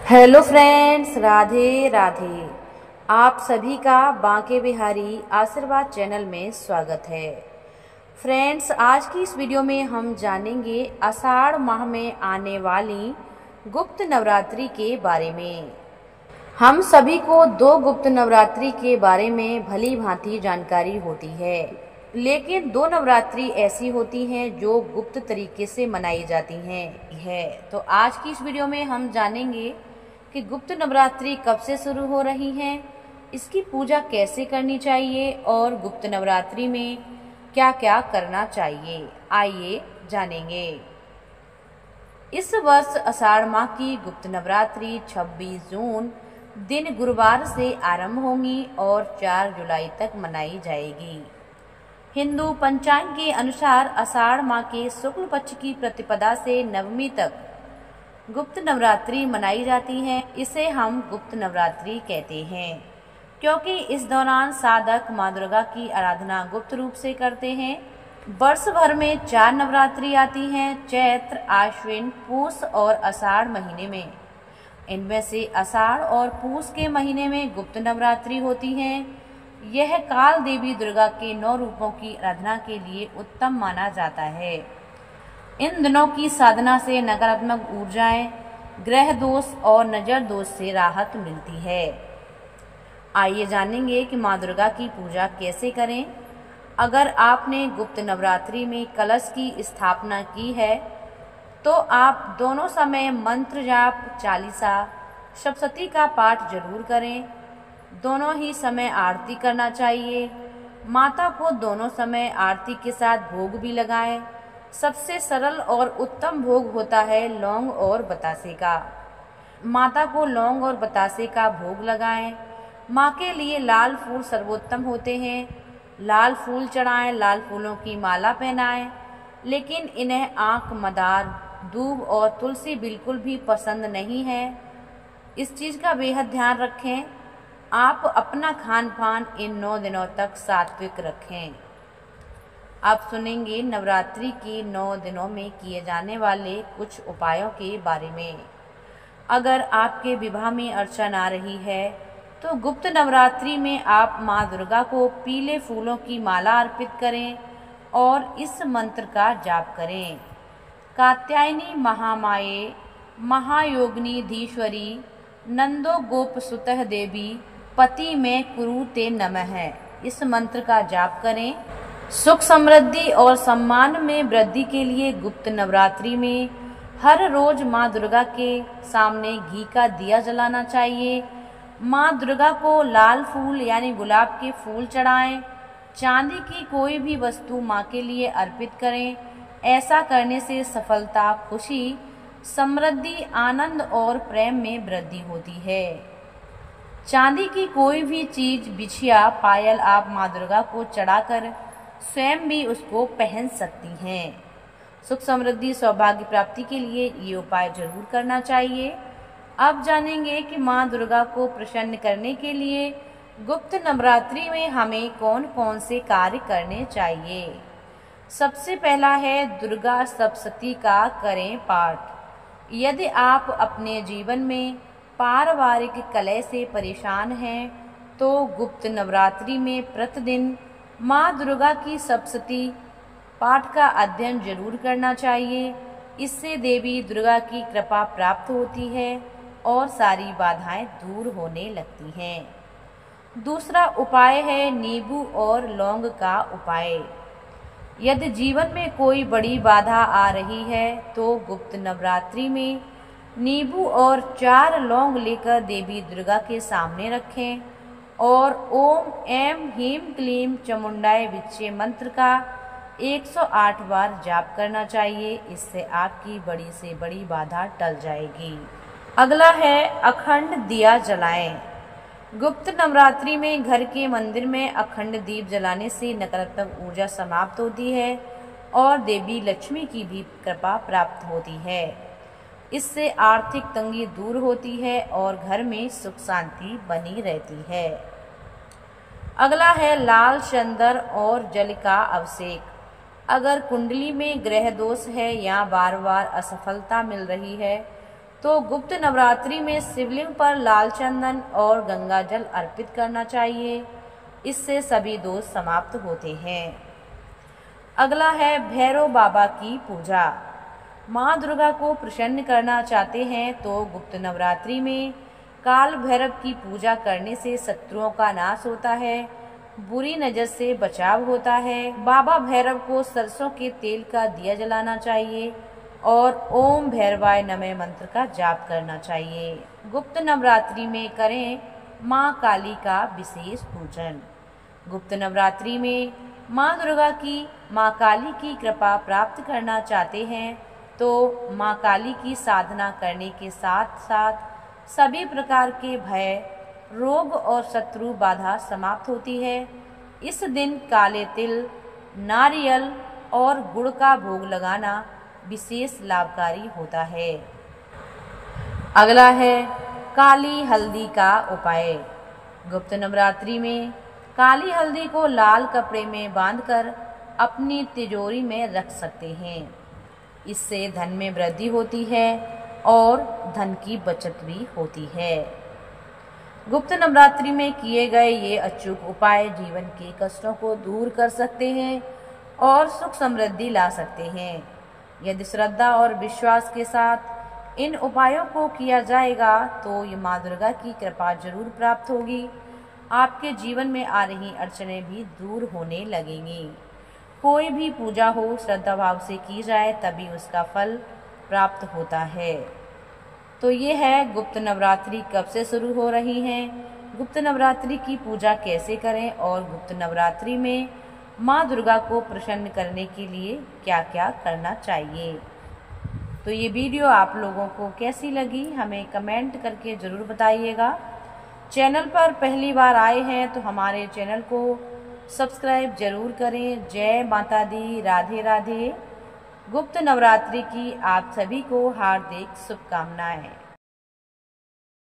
Hello friends, Radhe Radhe. आप सभी का बांके बिहारी आशीर्वाद चैनल में स्वागत है। फ्रेंड्स, आज की इस वीडियो में हम जानेंगे आषाढ़ माह में आने वाली गुप्त नवरात्रि के बारे में। हम सभी को दो गुप्त नवरात्रि के बारे में भली भांति जानकारी होती है, लेकिन दो नवरात्रि ऐसी होती हैं जो गुप्त तरीके से मनाई जाती हैं। तो आज की इस वीडियो में हम जानेंगे कि गुप्त नवरात्रि कब से शुरू हो रही हैं, इसकी पूजा कैसे करनी चाहिए और गुप्त नवरात्रि में क्या क्या करना चाहिए। आइए जानेंगे। इस वर्ष आषाढ़ माह की गुप्त नवरात्रि 26 जून दिन गुरुवार से आरंभ होंगी और 4 जुलाई तक मनाई जाएगी। हिंदू पंचांग के अनुसार आषाढ़ माह के शुक्ल पक्ष की प्रतिपदा से नवमी तक गुप्त नवरात्रि मनाई जाती है। इसे हम गुप्त नवरात्रि कहते हैं क्योंकि इस दौरान साधक माँ दुर्गा की आराधना गुप्त रूप से करते हैं। वर्ष भर में 4 नवरात्रि आती हैं, चैत्र, आश्विन, पूस और आषाढ़ महीने में। इनमें से आषाढ़ और पूस के महीने में गुप्त नवरात्रि होती हैं। यह काल देवी दुर्गा के 9 रूपों की आराधना के लिए उत्तम माना जाता है। इन दिनों की साधना से नकारात्मक ऊर्जाएं, ग्रह दोष और नजर दोष से राहत मिलती है। आइए जानेंगे कि माँ दुर्गा की पूजा कैसे करें। अगर आपने गुप्त नवरात्रि में कलश की स्थापना की है तो आप दोनों समय मंत्र जाप, चालीसा, सप्तशती का पाठ जरूर करें। दोनों ही समय आरती करना चाहिए। माता को दोनों समय आरती के साथ भोग भी लगाएं। सबसे सरल और उत्तम भोग होता है लौंग और बतासे का। माता को लौंग और बतासे का भोग लगाएं। माँ के लिए लाल फूल सर्वोत्तम होते हैं। लाल फूल चढ़ाएं, लाल फूलों की माला पहनाएं, लेकिन इन्हें आंख, मदार, दूब और तुलसी बिल्कुल भी पसंद नहीं है। इस चीज़ का बेहद ध्यान रखें। आप अपना खान पान इन 9 दिनों तक सात्विक रखें। आप सुनेंगे नवरात्रि के 9 दिनों में किए जाने वाले कुछ उपायों के बारे में। अगर आपके विवाह में अड़चन आ रही है तो गुप्त नवरात्रि में आप माँ दुर्गा को पीले फूलों की माला अर्पित करें और इस मंत्र का जाप करें। कात्यायनी महामाये महायोगिनी धीश्वरी नंदो गोप सुतः देवी पति में कुरुते नमः। इस मंत्र का जाप करें। सुख, समृद्धि और सम्मान में वृद्धि के लिए गुप्त नवरात्रि में हर रोज माँ दुर्गा के सामने घी का दिया जलाना चाहिए। माँ दुर्गा को लाल फूल यानी गुलाब के फूल चढ़ाएं। चांदी की कोई भी वस्तु माँ के लिए अर्पित करें। ऐसा करने से सफलता, खुशी, समृद्धि, आनंद और प्रेम में वृद्धि होती है। चांदी की कोई भी चीज, बिछिया, पायल आप माँ दुर्गा को चढ़ाकर स्वयं भी उसको पहन सकती हैं। सुख, समृद्धि, सौभाग्य प्राप्ति के लिए ये उपाय जरूर करना चाहिए। अब जानेंगे कि माँ दुर्गा को प्रसन्न करने के लिए गुप्त नवरात्रि में हमें कौन कौन से कार्य करने चाहिए। सबसे पहला है दुर्गा सप्तशती का करें पाठ। यदि आप अपने जीवन में पारिवारिक कलह से परेशान हैं तो गुप्त नवरात्रि में प्रतिदिन माँ दुर्गा की सप्तशती पाठ का अध्ययन जरूर करना चाहिए। इससे देवी दुर्गा की कृपा प्राप्त होती है और सारी बाधाएं दूर होने लगती हैं। दूसरा उपाय है नींबू और लौंग का उपाय। यदि जीवन में कोई बड़ी बाधा आ रही है तो गुप्त नवरात्रि में नींबू और 4 लौंग लेकर देवी दुर्गा के सामने रखें और ओम ऐं ह्रीं क्लीं चामुंडाय विच्चे मंत्र का 108 बार जाप करना चाहिए। इससे आपकी बड़ी से बड़ी बाधा टल जाएगी। अगला है अखंड दिया जलाएं। गुप्त नवरात्रि में घर के मंदिर में अखंड दीप जलाने से नकारात्मक ऊर्जा समाप्त होती है और देवी लक्ष्मी की भी कृपा प्राप्त होती है। इससे आर्थिक तंगी दूर होती है और घर में सुख शांति बनी रहती है। अगला है लाल चंदन और जल का अभिषेक। अगर कुंडली में ग्रह दोष है या बार बार असफलता मिल रही है तो गुप्त नवरात्रि में शिवलिंग पर लाल चंदन और गंगा जल अर्पित करना चाहिए। इससे सभी दोष समाप्त होते हैं। अगला है भैरव बाबा की पूजा। माँ दुर्गा को प्रसन्न करना चाहते हैं तो गुप्त नवरात्रि में काल भैरव की पूजा करने से शत्रुओं का नाश होता है, बुरी नजर से बचाव होता है। बाबा भैरव को सरसों के तेल का दिया जलाना चाहिए और ओम भैरवाय नमः मंत्र का जाप करना चाहिए। गुप्त नवरात्रि में करें माँ काली का विशेष पूजन। गुप्त नवरात्रि में माँ दुर्गा की माँ काली की कृपा प्राप्त करना चाहते हैं तो माँ काली की साधना करने के साथ साथ सभी प्रकार के भय, रोग और शत्रु बाधा समाप्त होती है। इस दिन काले तिल, नारियल और गुड़ का भोग लगाना विशेष लाभकारी होता है। अगला है काली हल्दी का उपाय। गुप्त नवरात्रि में काली हल्दी को लाल कपड़े में बांधकर अपनी तिजोरी में रख सकते हैं। इससे धन में वृद्धि होती है और धन की बचत भी होती है। गुप्त नवरात्रि में किए गए ये अचूक उपाय जीवन के कष्टों को दूर कर सकते हैं और सुख समृद्धि ला सकते हैं। यदि श्रद्धा और विश्वास के साथ इन उपायों को किया जाएगा तो ये माँ दुर्गा की कृपा जरूर प्राप्त होगी। आपके जीवन में आ रही अड़चनें भी दूर होने लगेंगी। कोई भी पूजा हो श्रद्धा भाव से की जाए तभी उसका फल प्राप्त होता है। तो ये है गुप्त नवरात्रि कब से शुरू हो रही है, गुप्त नवरात्रि की पूजा कैसे करें और गुप्त नवरात्रि में माँ दुर्गा को प्रसन्न करने के लिए क्या क्या करना चाहिए। तो ये वीडियो आप लोगों को कैसी लगी हमें कमेंट करके ज़रूर बताइएगा। चैनल पर पहली बार आए हैं तो हमारे चैनल को सब्सक्राइब जरूर करें। जय माता दी, राधे राधे। गुप्त नवरात्रि की आप सभी को हार्दिक शुभकामनाएं।